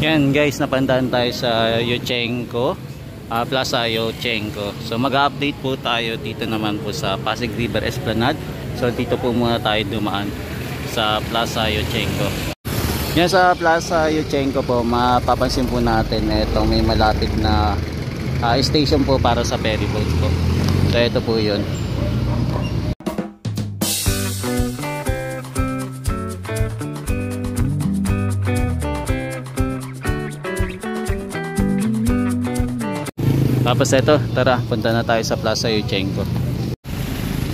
Yan guys, napandahan tayo sa Yuchengco, Plaza Yuchengco. So mag-update po tayo dito naman po sa Pasig River Esplanade. So dito po muna tayo dumaan sa Plaza Yuchengco. Yan sa Plaza Yuchengco po, mapapansin po natin itong may malapit na station po para sa ferry boat po. So ito po yun. Tapos ito, tara, punta na tayo sa Plaza Yuchengco.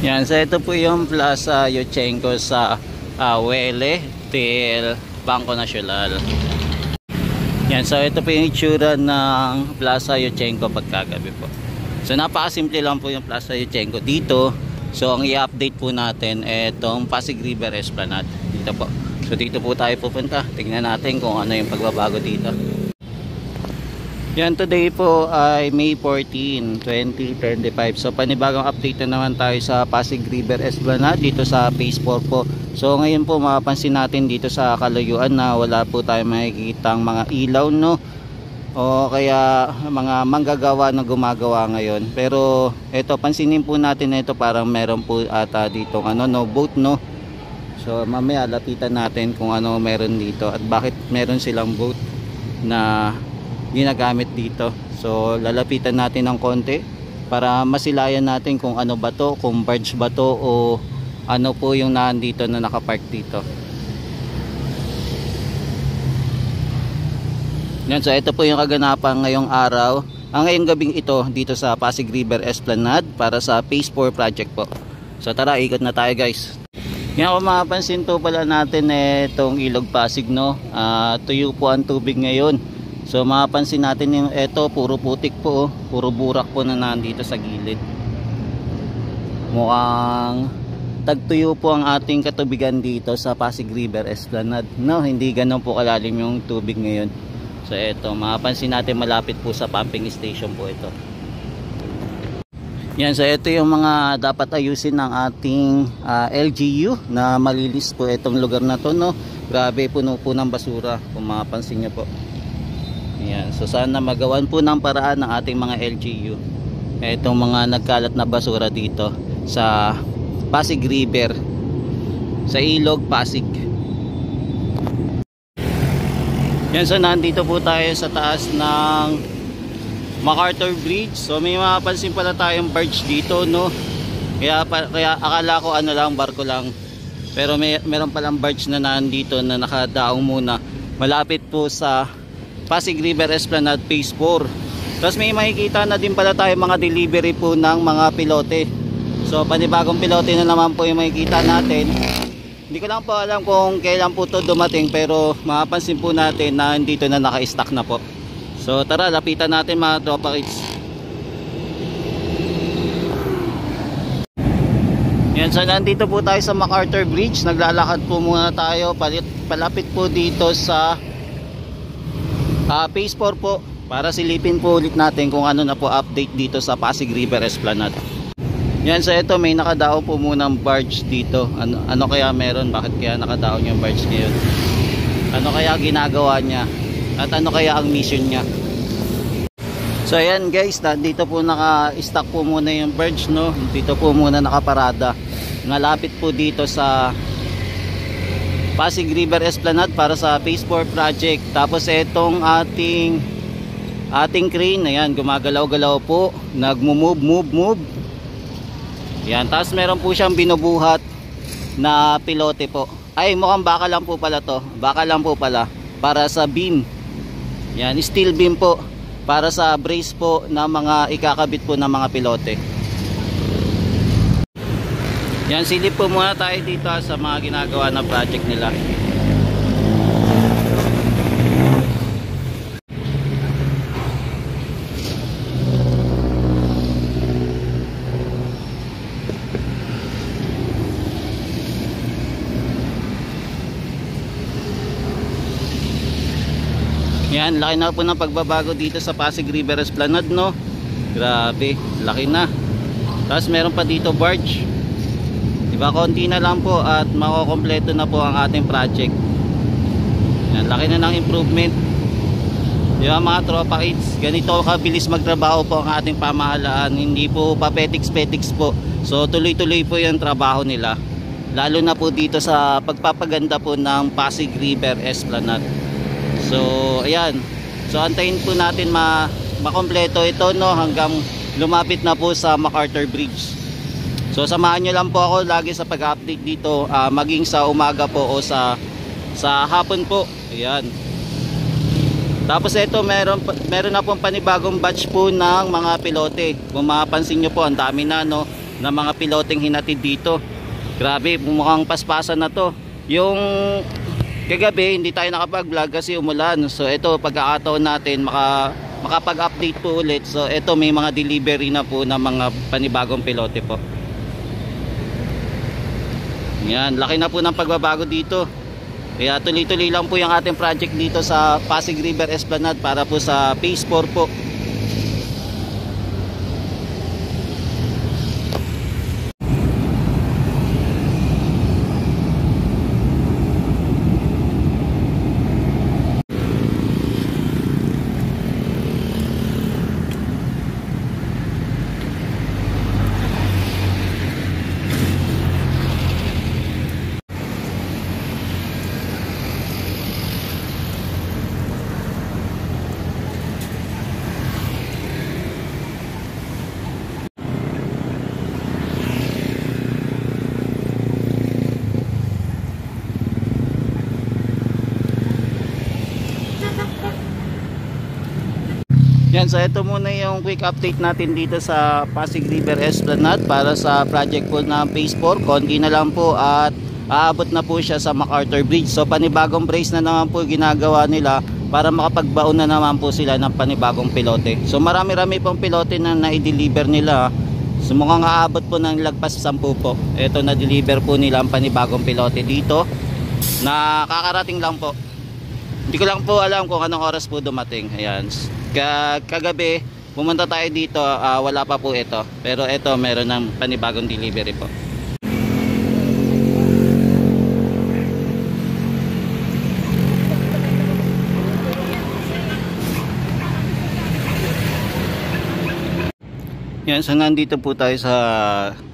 Yan, so ito po yung Plaza Yuchengco sa Wele del Bangko Nasyonal. Yan, so ito po yung itsura ng Plaza Yuchengco pagkagabi po. So napakasimple lang po yung Plaza Yuchengco dito. So ang i-update po natin itong Pasig River Esplanade dito po. So dito po tayo pupunta. Tingnan natin kung ano yung pagbabago dito. Yan, today po ay May 14, 2025. So panibagong update na naman tayo sa Pasig River Esplanade dito sa Phase 4 po. So ngayon po mapapansin natin dito sa kalayuan na wala po tayong makikitang mga ilaw, no? O kaya mga manggagawa na gumagawa ngayon. Pero ito, pansinin po natin ito, parang meron po ata dito boat, no? So mamaya lapitan natin kung ano meron dito at bakit meron silang boat na ginagamit dito. So lalapitan natin ng konti para masilayan natin kung ano ba to, kung barge ba to o ano po yung nandito na nakapark dito. Yan, so ito po yung kaganapan ngayong araw, ngayong gabing ito dito sa Pasig River Esplanade para sa Phase 4 project po. So tara, ikot na tayo guys. Yan, kung mapapansin to pala natin itong Ilog Pasig, no? Tuyo po ang tubig ngayon. So mapapansin natin yung eto, puro putik po, puro burak po na nandito sa gilid. Mukhang tagtuyo po ang ating katubigan dito sa Pasig River Esplanade, no? Hindi ganun po kalalim yung tubig ngayon. So eto, mapapansin natin malapit po sa pumping station po ito. Yan, so ito yung mga dapat ayusin ng ating LGU na malinis po itong lugar na to, no? Grabe, puno po ng basura kung mapapansin nyo po. Yan, so sana magawan po ng paraan ng ating mga LGU itong mga nagkalat na basura dito sa Pasig River, sa Ilog Pasig. Yan, so nandito po tayo sa taas ng MacArthur Bridge. So may mapapansin pala tayong barge dito, no? Kaya akala ko barko lang, pero meron palang barge na nandito na nakadaong muna malapit po sa Pasig River Esplanade Phase 4. Tapos may makikita na din pala tayo mga delivery po ng mga pilote. So panibagong pilote na naman po yung makikita natin. Hindi ko lang po alam kung kailan po to dumating, pero mapapansin po natin na dito na naka-stock na po. So tara, lapitan natin mga tropa kids. Yan, so nandito po tayo sa MacArthur Bridge. Naglalakad po muna tayo palapit po dito sa Phase 4 po, para silipin po ulit natin kung ano na po update dito sa Pasig River Esplanade. Yan, so ito may nakadaon po munang barge dito. Ano kaya meron? Bakit kaya nakadaon yung barge ngayon? Ano kaya ginagawa niya? At ano kaya ang mission niya? So ayan guys, dito po naka-stock po muna yung barge, no? Dito po muna nakaparada. Nalapit po dito sa Pasig River Esplanade para sa Phase 4 project. Tapos itong ating crane, ayan, gumagalaw-galaw po, nagmo-move. Yan, tapos meron po siyang binubuhat na pilote po. Ay, mukhang baka lang po pala to. Baka lang po pala para sa beam. Yan, steel beam po para sa brace po na mga ikakabit po ng mga pilote. Yan, silip po muna tayo dito sa mga ginagawa na project nila. Yan, laki na po ng pagbabago dito sa Pasig River Esplanade, no? Grabe, laki na. Tapos meron pa dito barge. Diba, konti na lang po at makukompleto na po ang ating project. Yan, laki na ng improvement. Yung mga tropa kids, ganito kabilis magtrabaho po ang ating pamahalaan. Hindi po papetiks-petiks po. So tuloy-tuloy po yung trabaho nila. Lalo na po dito sa pagpapaganda po ng Pasig River Esplanade. So ayan. So antayin po natin makompleto ito, no, hanggang lumapit na po sa MacArthur Bridge. So samahan nyo lang po ako lagi sa pag-update dito, maging sa umaga po o sa hapon po. Ayan. Tapos ito meron na pong panibagong batch po ng mga pilote. Kung mapapansin nyo po, ang dami na, no, na mga piloteng hinatid dito. Grabe, mukhang paspasan na to. Yung kagabi hindi tayo nakapag-vlog kasi umulan. So ito pagkakataon natin makapag-update po ulit. So ito may mga delivery na po ng mga panibagong pilote po. Yan, laki na po ng pagbabago dito. Kaya tuloy-tuloy lang po yung ating project dito sa Pasig River Esplanade para po sa Phase 4 po. Yan, so ito muna yung quick update natin dito sa Pasig River Esplanade para sa project po na Phase 4. Konti na lang po at aabot na po siya sa MacArthur Bridge. So panibagong brace na naman po ginagawa nila para makapagbaon na naman po sila ng panibagong pilote. So marami-rami pong pilote na na-deliver nila. So mukhang aabot po ng lagpas 10 po. Ito na-deliver po nila ang panibagong pilote dito na kakarating lang po. Hindi ko lang po alam kung anong oras po dumating. Ayan. Kagabi pumunta tayo dito, wala pa po ito. Pero ito meron ng panibagong delivery po. Yan, so nandito po tayo sa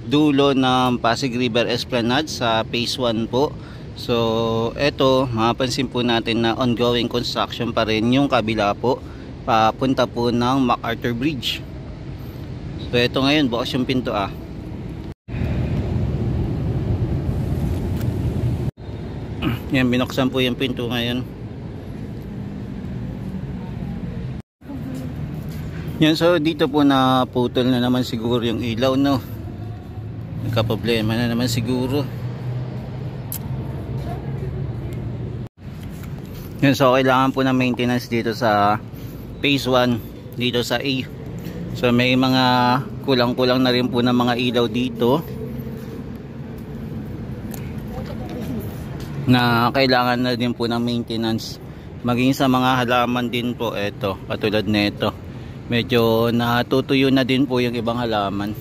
dulo ng Pasig River Esplanade sa Phase 1 po. So eto, mapapansin po natin na ongoing construction pa rin yung kabila po papunta po ng MacArthur Bridge. So ito ngayon bukas yung pinto yan, binuksan po yung pinto ngayon. Yan, so dito po na putol na naman siguro yung ilaw, no. Nagka-problema na naman siguro. Yan, so kailangan po ng maintenance dito sa Phase 1 dito sa A. So may mga kulang-kulang na rin po ng mga ilaw dito na kailangan na din po ng maintenance. Maging sa mga halaman din po, eto, katulad nito. Medyo natutuyo na din po yung ibang halaman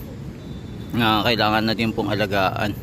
na kailangan na din pong alagaan.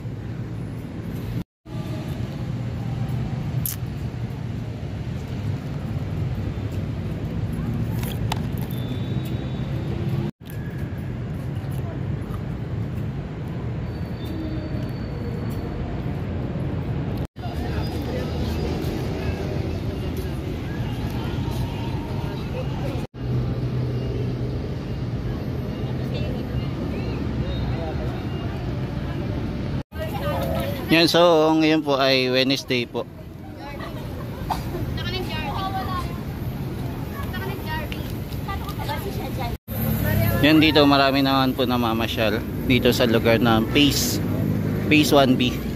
Yan, so ngayon po ay Wednesday po. Yan, dito marami naman po namamasyal dito sa lugar ng Phase 1B.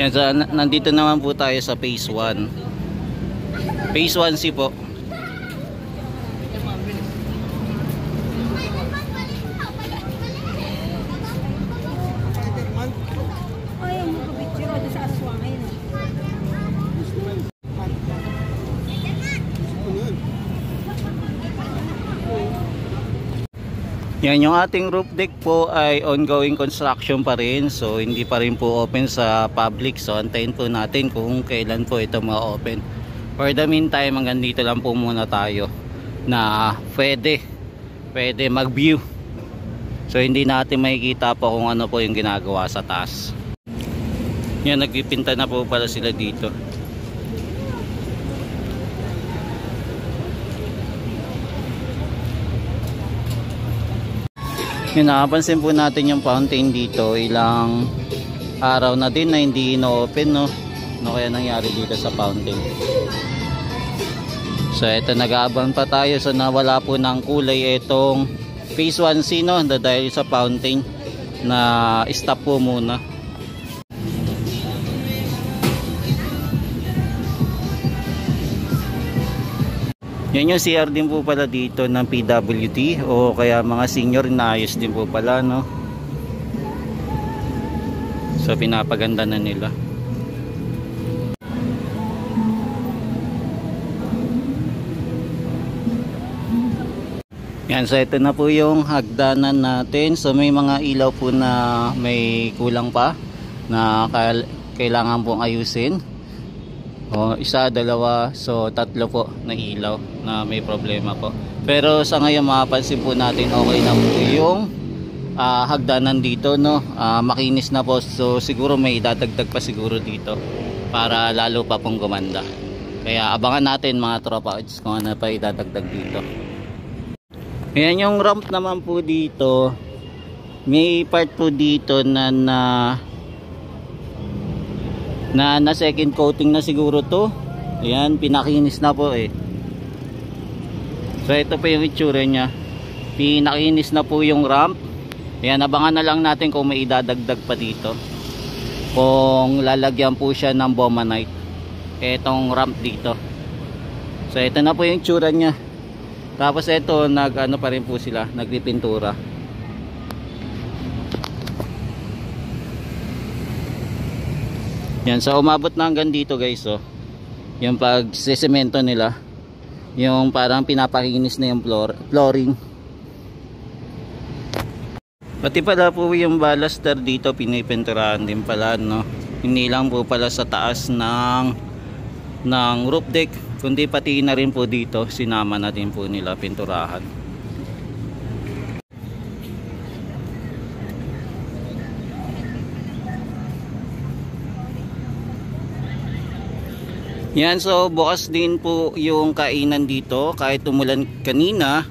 Yan, so, nandito naman po tayo sa Phase 1. Phase 1C po. Ay, ang magpapicture sa aswang. Ayun. Yan, yung ating roof deck po ay ongoing construction pa rin. So hindi pa rin po open sa public. So antayin po natin kung kailan po ito ma-open. For the meantime, hanggang dito lang po muna tayo na pwede mag-view. So hindi natin makikita po kung ano po yung ginagawa sa taas. Yan, nagpipinta na po pala sila dito. Yung nakapansin po natin yung fountain dito, ilang araw na din na hindi ino-open, no? Ano kaya nangyari dito sa fountain? So ito, nag-aabang pa tayo. So nawala po ng kulay itong phase 1C, no? Dahil sa fountain na stop po muna. Yan yung CR din po pala dito ng PWD o kaya mga senior na ayos din po pala, no? So pinapaganda na nila. Yan, so ito na po yung hagdanan natin. So may mga ilaw po na may kulang pa na kailangan pong ayusin. O, isa, dalawa, so tatlo po na ilaw na may problema po. Pero sa ngayon mapapansin po natin okay na po yung hagdanan dito, no? Makinis na po. So siguro may idadagdag pa siguro dito para lalo pa pong gumanda. Kaya abangan natin mga tropa kung ano pa idadagdag dito. Ayan yung ramp naman po dito. May part po dito na second coating na siguro to. Ayan, pinakinis na po eh. So ito po yung itsura nya. Pinakinis na po yung ramp. Ayan, abangan na lang natin kung may idadagdag pa dito, kung lalagyan po siya ng Bomanite etong ramp dito. So ito na po yung itsura nya. Tapos ito, nag-ano pa rin po sila, nagpipintura. Yan, so umabot na hanggang dito guys, oh. Yung pag-sesemento nila, yung parang pinapakinis na yung flooring. Pati pala po yung baluster dito pinipinturahan din pala, no? Hindi lang po pala sa taas ng roof deck, kundi pati na rin po dito sinama na din po nila pinturahan. Yan, so bukas din po yung kainan dito kahit umulan kanina.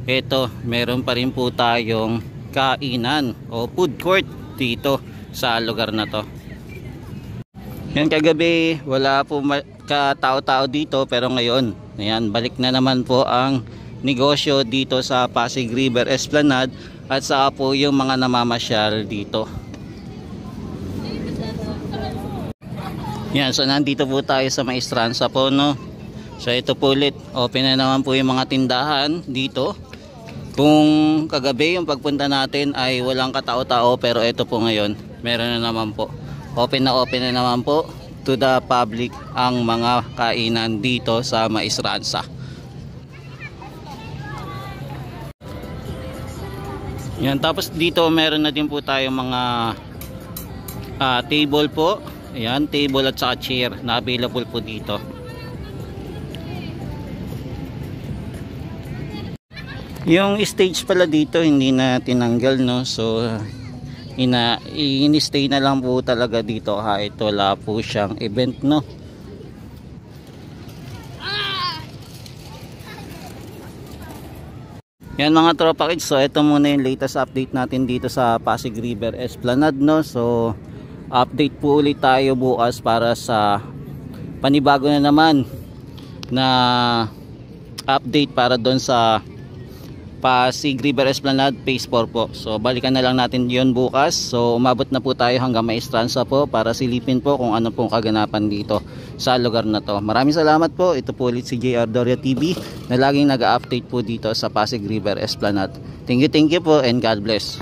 Eto, meron pa rin po tayong kainan o food court dito sa lugar na to. Yan, kagabi wala po katao-tao dito, pero ngayon ayan, balik na naman po ang negosyo dito sa Pasig River Esplanade at saka po yung mga namamasyal dito. Yan, so nandito po tayo sa Maestranza po, no? So ito po ulit, open na naman po yung mga tindahan dito. Kung kagabi yung pagpunta natin ay walang katao-tao, pero ito po ngayon meron na naman po. Open na naman po to the public ang mga kainan dito sa Maestranza. Yan, tapos dito meron na din po tayong mga table po. Ayan, table at saka chair na available po dito. Yung stage pala dito hindi na tinanggal, no? So ini-stay na lang po talaga dito kahit wala po siyang event, no? Yan mga tropa kids, so ito muna yung latest update natin dito sa Pasig River Esplanade, no? So update po ulit tayo bukas para sa panibago na naman na update para doon sa Pasig River Esplanade Phase 4 po. So balikan na lang natin yon bukas. So umabot na po tayo hanggang Maestranza po para silipin po kung ano pong kaganapan dito sa lugar na to. Maraming salamat po. Ito po ulit si JR Doria TV na laging nag-update po dito sa Pasig River Esplanade. Thank you po and God bless.